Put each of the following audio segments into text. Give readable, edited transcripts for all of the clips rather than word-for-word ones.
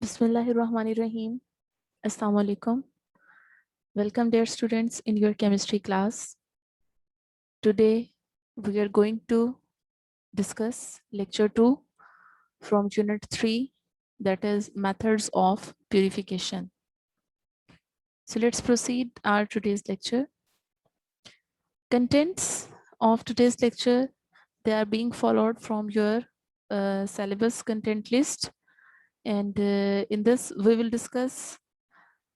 Bismillahirrahmanirrahim. Assalamu alaikum. Welcome, dear students, in your chemistry class. Today, we are going to discuss lecture 2 from unit 3, that is methods of purification. So let's proceed our today's lecture. Contents of today's lecture, they are being followed from your syllabus content list. And in this, we will discuss.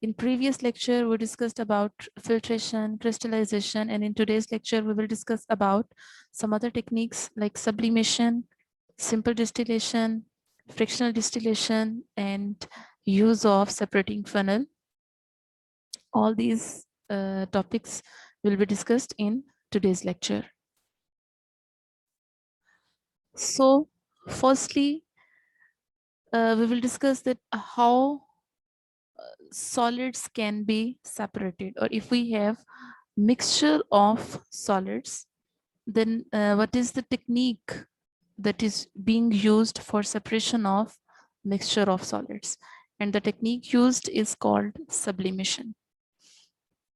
In previous lecture, we discussed about filtration, crystallization, and in today's lecture, we will discuss about some other techniques like sublimation, simple distillation, frictional distillation, and use of separating funnel. All these topics will be discussed in today's lecture. So, firstly, we will discuss that how solids can be separated, or if we have mixture of solids, then what is the technique that is being used for separation of mixture of solids? And the technique used is called sublimation.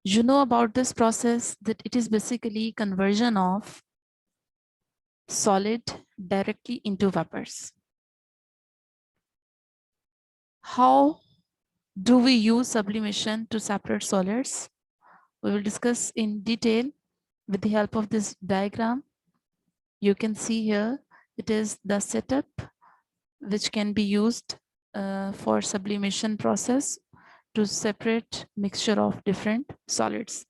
You know about this process, that it is basically conversion of solid directly into vapors. How do we use sublimation to separate solids? We will discuss in detail with the help of this diagram. You can see here, it is the setup which can be used for sublimation process to separate mixture of different solids.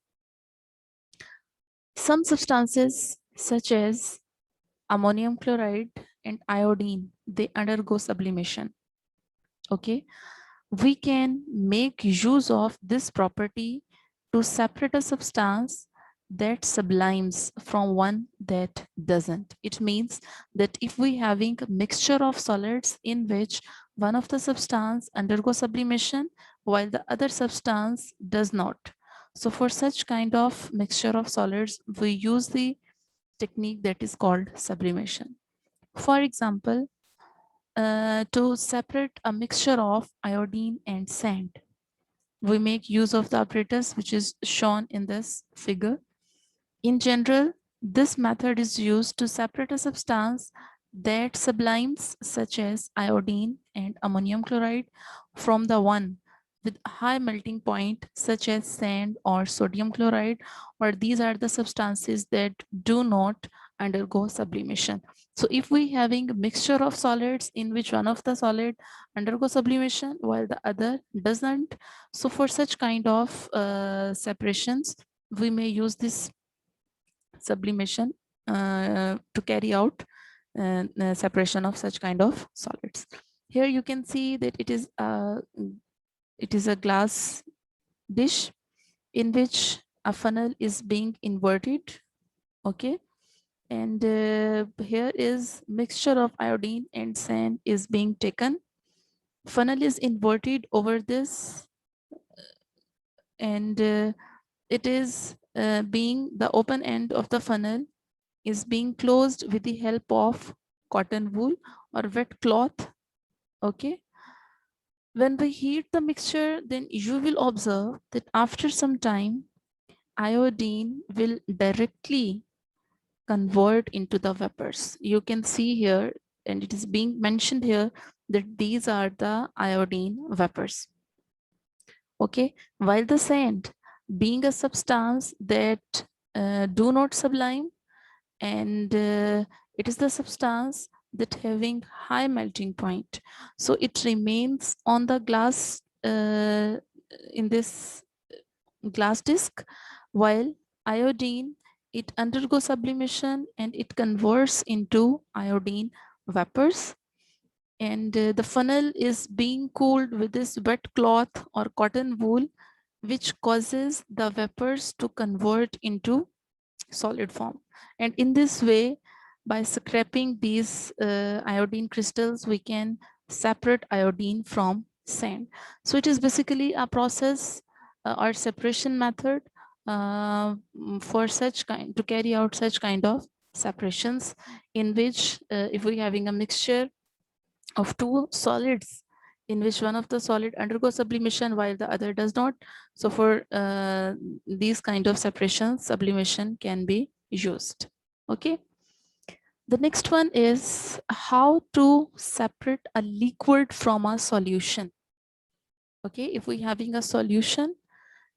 Some substances such as ammonium chloride and iodine, they undergo sublimation. Okay, we can make use of this property to separate a substance that sublimes from one that doesn't. It means that if we having a mixture of solids in which one of the substance undergoes sublimation while the other substance does not. So for such kind of mixture of solids, we use the technique that is called sublimation. For example, to separate a mixture of iodine and sand, we make use of the apparatus which is shown in this figure. In general, this method is used to separate a substance that sublimes such as iodine and ammonium chloride from the one with high melting point such as sand or sodium chloride, or these are the substances that do not undergo sublimation. So if we having a mixture of solids in which one of the solid undergo sublimation while the other doesn't, so for such kind of separations, we may use this sublimation to carry out separation of such kind of solids. Here you can see that it is a glass dish in which a funnel is being inverted. Okay, and here is mixture of iodine and sand is being taken. Funnel is inverted over this, and it is being the open end of the funnel is being closed with the help of cotton wool or wet cloth. Okay, when we heat the mixture, then you will observe that after some time iodine will directly convert into the vapors. You can see here, and it is being mentioned here, that these are the iodine vapors. Okay, while the sand being a substance that do not sublime, and it is the substance that having high melting point, so it remains on the glass in this glass disc, while iodine, it undergoes sublimation and it converts into iodine vapors, and the funnel is being cooled with this wet cloth or cotton wool, which causes the vapors to convert into solid form. And in this way, by scraping these iodine crystals, we can separate iodine from sand. So it is basically a process or separation method for such kind, to carry out such kind of separations, in which if we having a mixture of two solids in which one of the solid undergoes sublimation while the other does not. So for these kind of separations, sublimation can be used. Okay. The next one is how to separate a liquid from a solution. Okay, if we having a solution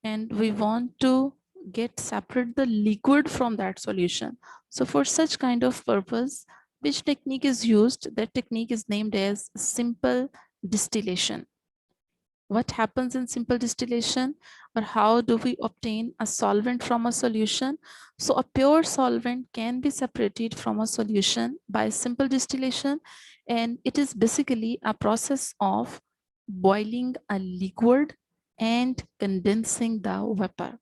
and we want to get separate the liquid from that solution. So for such kind of purpose, which technique is used? That technique is named as simple distillation. What happens in simple distillation, or how do we obtain a solvent from a solution? So a pure solvent can be separated from a solution by simple distillation, and it is basically a process of boiling a liquid and condensing the vapor.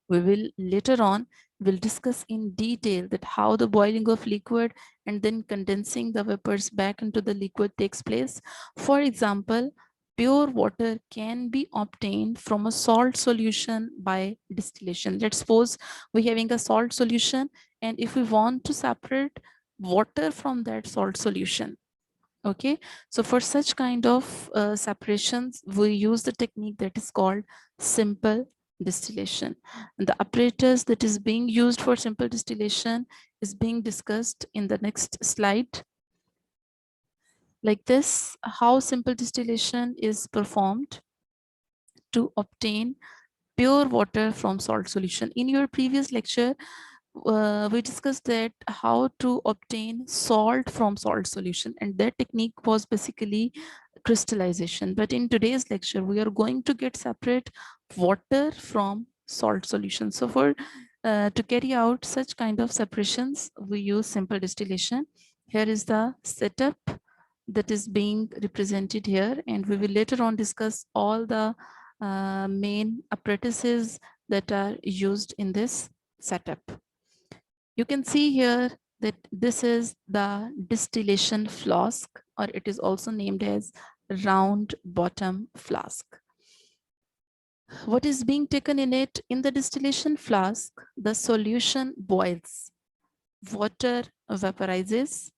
We will later on will discuss in detail that how the boiling of liquid and then condensing the vapors back into the liquid takes place. For example, pure water can be obtained from a salt solution by distillation. Let's suppose we're having a salt solution, and if we want to separate water from that salt solution, okay, so for such kind of separations, we use the technique that is called simple distillation. And the apparatus that is being used for simple distillation is being discussed in the next slide. Like this, how simple distillation is performed to obtain pure water from salt solution. In your previous lecture, we discussed that how to obtain salt from salt solution, and that technique was basically crystallization. But in today's lecture, we are going to get separate water from salt solution. So for to carry out such kind of separations, we use simple distillation. Here is the setup that is being represented here, and we will later on discuss all the main apparatuses that are used in this setup. You can see here that this is the distillation flask, or it is also named as round bottom flask. What is being taken in it? In the distillation flask, the solution boils, water vaporizes,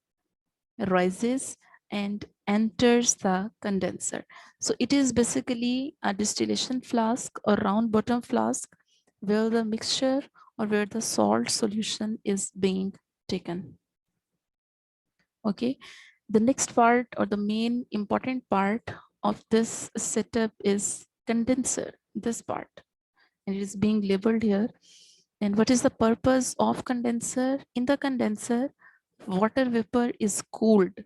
rises, and enters the condenser. So it is basically a distillation flask or round bottom flask where the mixture or where the salt solution is being taken. Okay, the next part or the main important part of this setup is condenser, this part, and it is being labeled here. And what is the purpose of condenser? In the condenser, water vapor is cooled.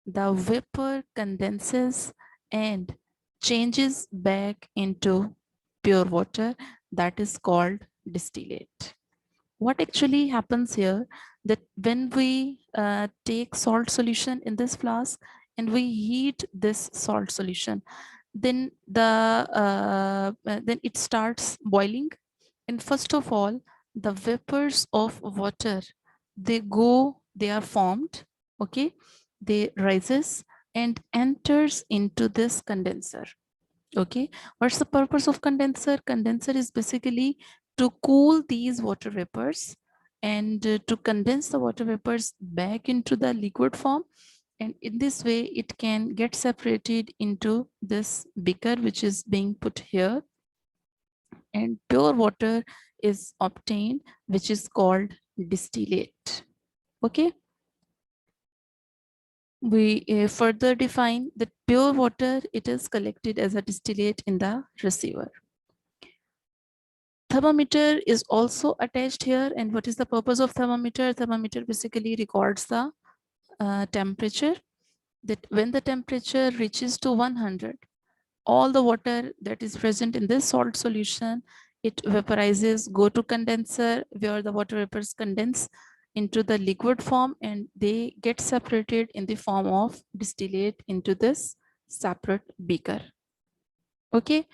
The vapor condenses and changes back into pure water, that is called distillate. What actually happens here, that when we take salt solution in this flask and we heat this salt solution, then then it starts boiling, and first of all the vapors of water, they are formed, okay, they rises and enters into this condenser. Okay, what's the purpose of condenser? Condenser is basically to cool these water vapors and to condense the water vapors back into the liquid form, and in this way it can get separated into this beaker which is being put here, and pure water is obtained, which is called distillate. Okay, we further define that pure water, it is collected as a distillate in the receiver. Thermometer is also attached here, and what is the purpose of thermometer? Thermometer basically records the temperature, that when the temperature reaches to 100, all the water that is present in this salt solution, it vaporizes, go to condenser where the water vapors condense into the liquid form, and they get separated in the form of distillate into this separate beaker. Okay,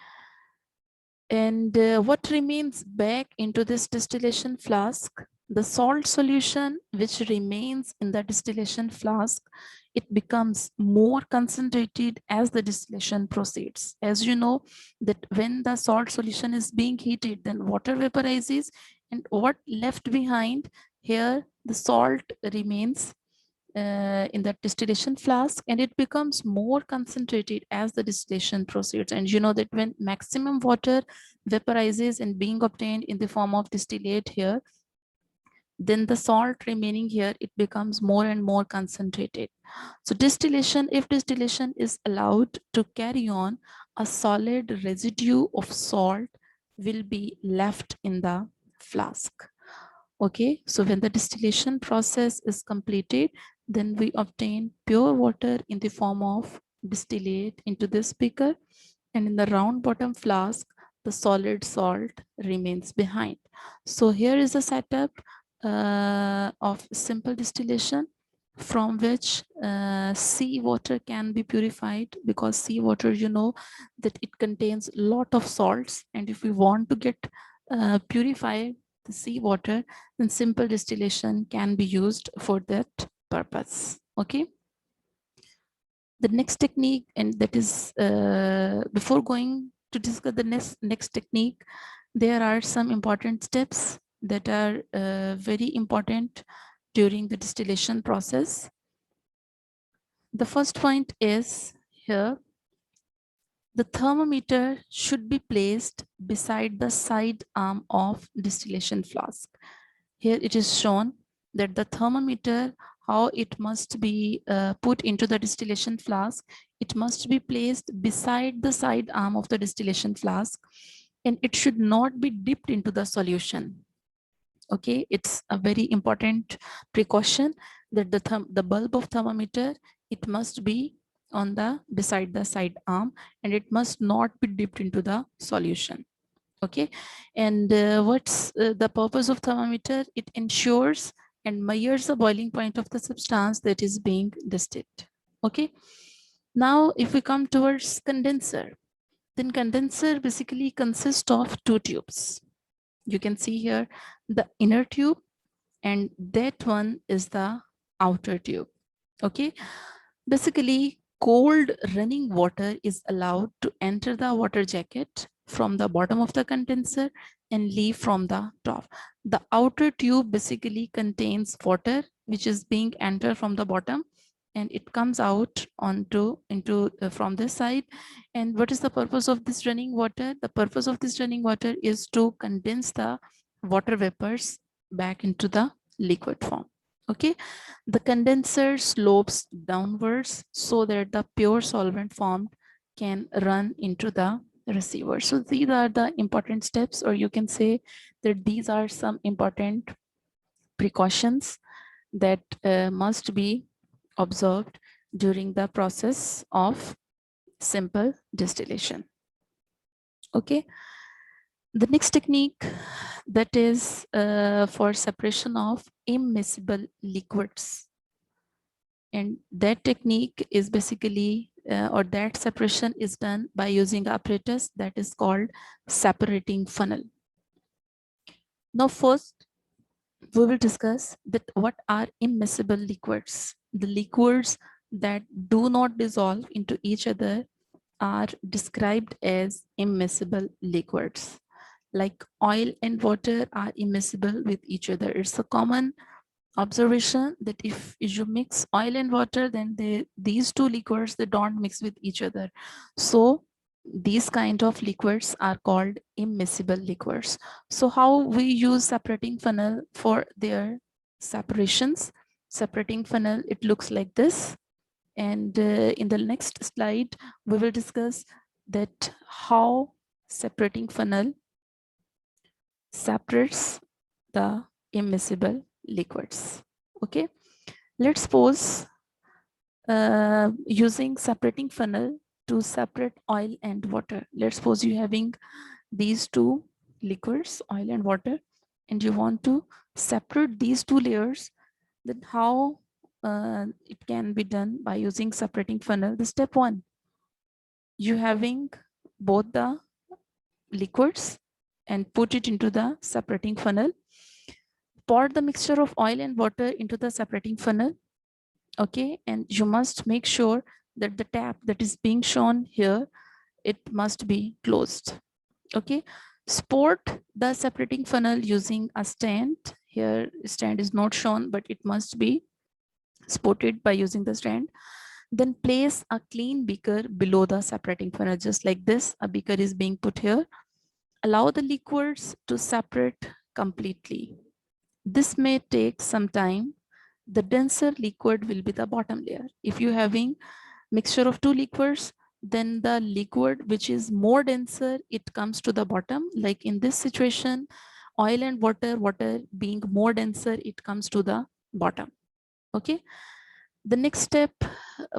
and what remains back into this distillation flask? The salt solution which remains in the distillation flask, it becomes more concentrated as the distillation proceeds. As you know, that when the salt solution is being heated, then water vaporizes, and what left behind here, the salt remains, in the distillation flask, and it becomes more concentrated as the distillation proceeds. And you know that when maximum water vaporizes and being obtained in the form of distillate here, then the salt remaining here, it becomes more and more concentrated. So distillation, if distillation is allowed to carry on, a solid residue of salt will be left in the flask. Okay, so when the distillation process is completed, then we obtain pure water in the form of distillate into this beaker, and in the round bottom flask, the solid salt remains behind. So here is a setup of simple distillation from which seawater can be purified, because seawater, you know, that it contains a lot of salts, and if we want to get purify the seawater, then simple distillation can be used for that purpose. Okay. The next technique, and that is before going to discuss the next technique, there are some important steps that are very important during the distillation process. The first point is here, the thermometer should be placed beside the side arm of distillation flask. Here it is shown that the thermometer, how it must be put into the distillation flask. It must be placed beside the side arm of the distillation flask, and it should not be dipped into the solution. Okay, it's a very important precaution that the bulb of thermometer, it must be on the beside the side arm, and it must not be dipped into the solution. Okay, and what's the purpose of thermometer? It ensures and measures the boiling point of the substance that is being distilled. Okay, now if we come towards condenser, then condenser basically consists of two tubes. You can see here the inner tube, and that one is the outer tube. Okay, basically cold running water is allowed to enter the water jacket from the bottom of the condenser and leave from the top. The outer tube basically contains water which is being entered from the bottom, and it comes out into from this side. And what is the purpose of this running water? The purpose of this running water is to condense the water vapors back into the liquid form. Okay, the condenser slopes downwards so that the pure solvent formed can run into the receiver. So these are the important steps, or you can say that these are some important precautions that must be observed during the process of simple distillation. Okay, the next technique, that is for separation of immiscible liquids, and that technique is basically or that separation is done by using apparatus that is called separating funnel. Now first we will discuss that what are immiscible liquids. The liquids that do not dissolve into each other are described as immiscible liquids. Like oil and water are immiscible with each other. It's a common observation that if you mix oil and water, then these two liquids, they don't mix with each other. So these kind of liquids are called immiscible liquids. So how we use separating funnel for their separations? Separating funnel, it looks like this. And in the next slide, we will discuss that how separating funnel separates the immiscible liquids. Okay, let's suppose using separating funnel to separate oil and water. Let's suppose you having these two liquids, oil and water, and you want to separate these two layers. Then how it can be done by using separating funnel? The step one, you having both the liquids and put it into the separating funnel. Pour the mixture of oil and water into the separating funnel. Okay, and you must make sure that the tap that is being shown here, it must be closed. Okay, support the separating funnel using a stand. Here stand is not shown, but it must be sport it by using the strand. Then place a clean beaker below the separating funnel, just like this. A beaker is being put here. Allow the liquids to separate completely. This may take some time. The denser liquid will be the bottom layer. If you having mixture of two liquids, then the liquid which is more denser, it comes to the bottom. Like in this situation, oil and water being more denser, it comes to the bottom. Okay. The next step,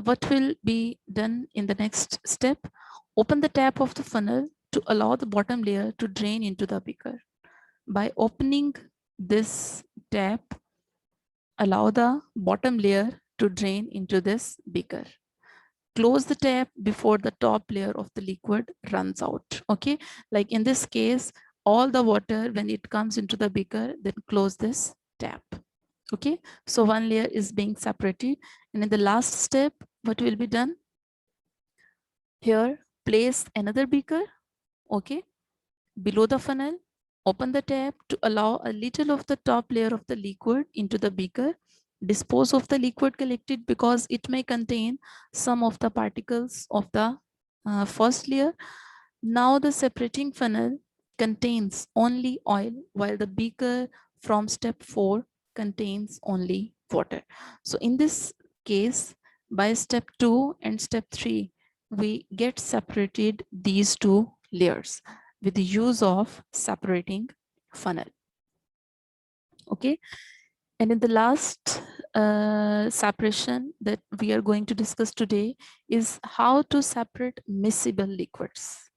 what will be done in the next step? Open the tap of the funnel to allow the bottom layer to drain into the beaker. By opening this tap, allow the bottom layer to drain into this beaker. Close the tap before the top layer of the liquid runs out. Okay, like in this case, all the water, when it comes into the beaker, then close this tap. Okay, so one layer is being separated. And in the last step, what will be done? Here, place another beaker, okay, below the funnel. Open the tap to allow a little of the top layer of the liquid into the beaker. Dispose of the liquid collected because it may contain some of the particles of the first layer. Now the separating funnel contains only oil, while the beaker from step 4 contains only water. So in this case, by step 2 and step 3, we get separated these two layers with the use of separating funnel. Okay. And in the last separation that we are going to discuss today is how to separate miscible liquids.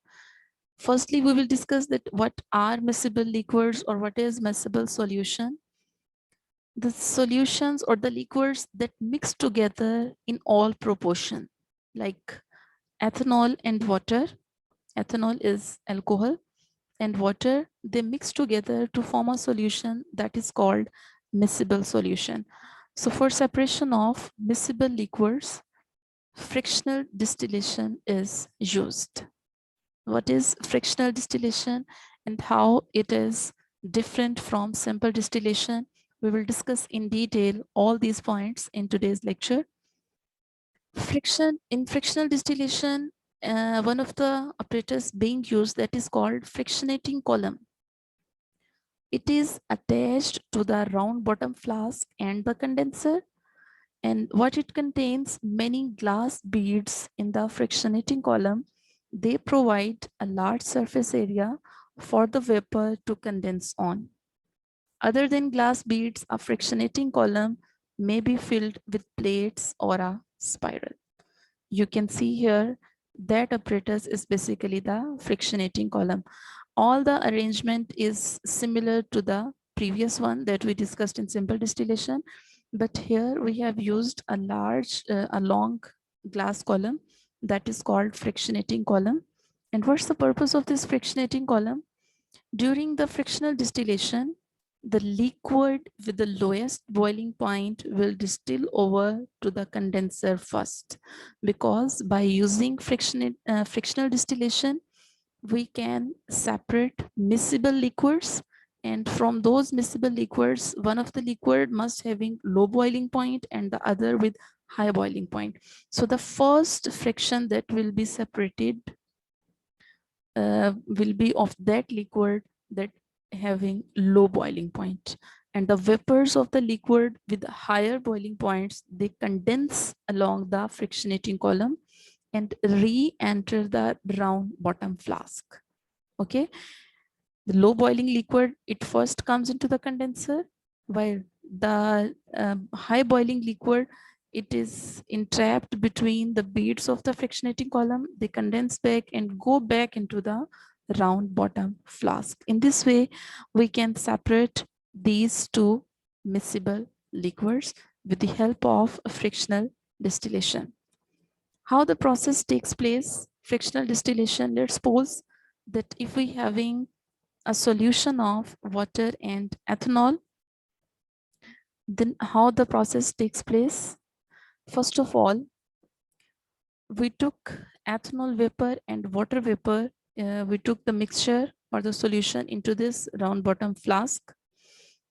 Firstly, we will discuss that what are miscible liquids or what is miscible solution. The solutions or the liquids that mix together in all proportion, like ethanol and water. Ethanol is alcohol, and water, they mix together to form a solution that is called miscible solution. So for separation of miscible liquids, frictional distillation is used. What is frictional distillation and how it is different from simple distillation? We will discuss in detail all these points in today's lecture. In frictional distillation, one of the apparatus being used that is called frictionating column. It is attached to the round bottom flask and the condenser, and what it contains many glass beads in the frictionating column. They provide a large surface area for the vapor to condense on. Other than glass beads, a frictionating column may be filled with plates or a spiral. You can see here that apparatus is basically the frictionating column. All the arrangement is similar to the previous one that we discussed in simple distillation, but here we have used a long glass column that is called frictionating column. And what's the purpose of this frictionating column? During the frictional distillation, the liquid with the lowest boiling point will distill over to the condenser first, because by using frictional distillation, we can separate miscible liquids, and from those miscible liquids, one of the liquid must having low boiling point and the other with high boiling point. So the first friction that will be separated will be of that liquid that having low boiling point, and the vapors of the liquid with higher boiling points, they condense along the frictionating column and re-enter the round bottom flask. Okay, the low boiling liquid, it first comes into the condenser, while the high boiling liquid, it is entrapped between the beads of the frictionating column. They condense back and go back into the round bottom flask. In this way, we can separate these two miscible liquids with the help of frictional distillation. How the process takes place? Frictional distillation, let's suppose that if we having a solution of water and ethanol, then how the process takes place? First of all, we took ethanol vapor and water vapor. We took the mixture or the solution into this round bottom flask.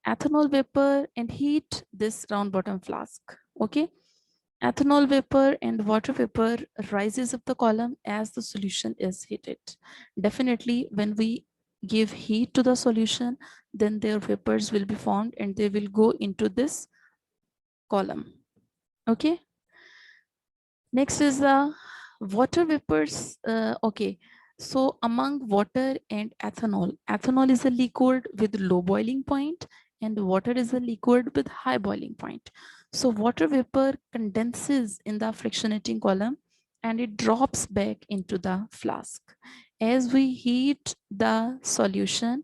Ethanol vapor and heat this round bottom flask. Okay. Ethanol vapor and water vapor rises up the column as the solution is heated. Definitely, when we give heat to the solution, then their vapors will be formed and they will go into this column. Okay. Next is the water vapors. Okay. So among water and ethanol is a liquid with low boiling point and water is a liquid with high boiling point. So water vapor condenses in the frictionating column and it drops back into the flask. As we heat the solution,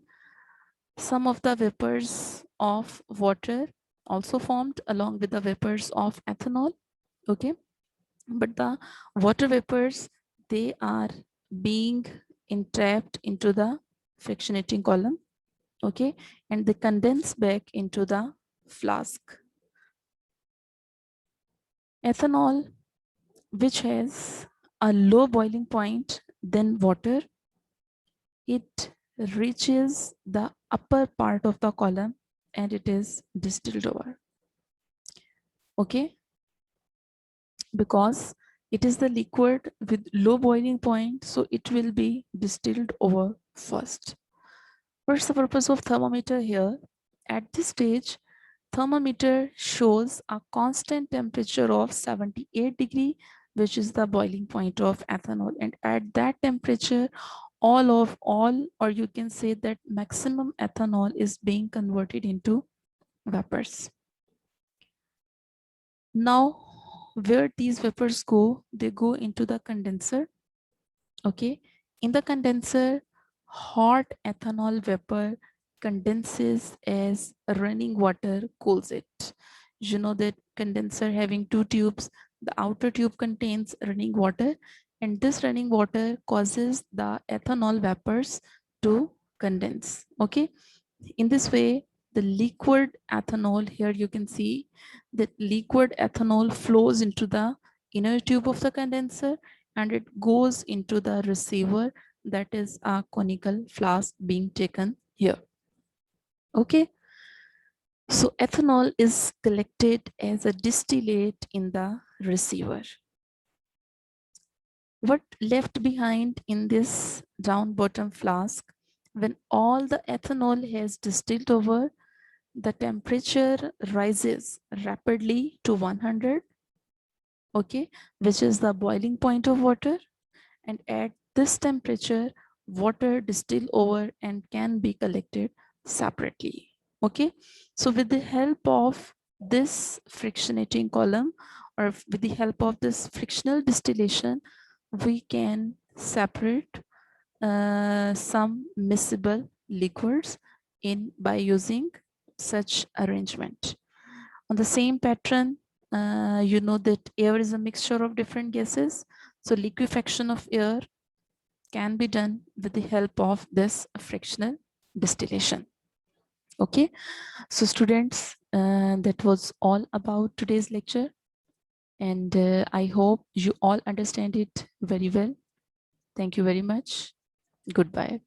some of the vapors of water also formed along with the vapors of ethanol. Okay, but the water vapors, they are being entrapped into the frictionating column. Okay, and they condense back into the flask. Ethanol, which has a low boiling point than water, it reaches the upper part of the column and it is distilled over. Okay, because it is the liquid with low boiling point, so it will be distilled over first. What's the purpose of thermometer here? At this stage, thermometer shows a constant temperature of 78 degree, which is the boiling point of ethanol. And at that temperature, or you can say that maximum ethanol is being converted into vapors. Now, where these vapors go, they go into the condenser. Okay, in the condenser, hot ethanol vapor condenses as running water cools it. You know that condenser having two tubes, the outer tube contains running water and this running water causes the ethanol vapors to condense. Okay, in this way, the liquid ethanol, here you can see that liquid ethanol flows into the inner tube of the condenser and it goes into the receiver, that is a conical flask being taken here. Okay, so ethanol is collected as a distillate in the receiver. What left behind in this down bottom flask, when all the ethanol has distilled over, the temperature rises rapidly to 100, okay, which is the boiling point of water. And at this temperature, water distill over and can be collected separately. Okay, so with the help of this frictionating column or with the help of this frictional distillation, we can separate some miscible liquids in by using such arrangement. On the same pattern, you know that air is a mixture of different gases. So liquefaction of air can be done with the help of this frictional distillation. Okay, so students, that was all about today's lecture. And I hope you all understand it very well. Thank you very much. Goodbye.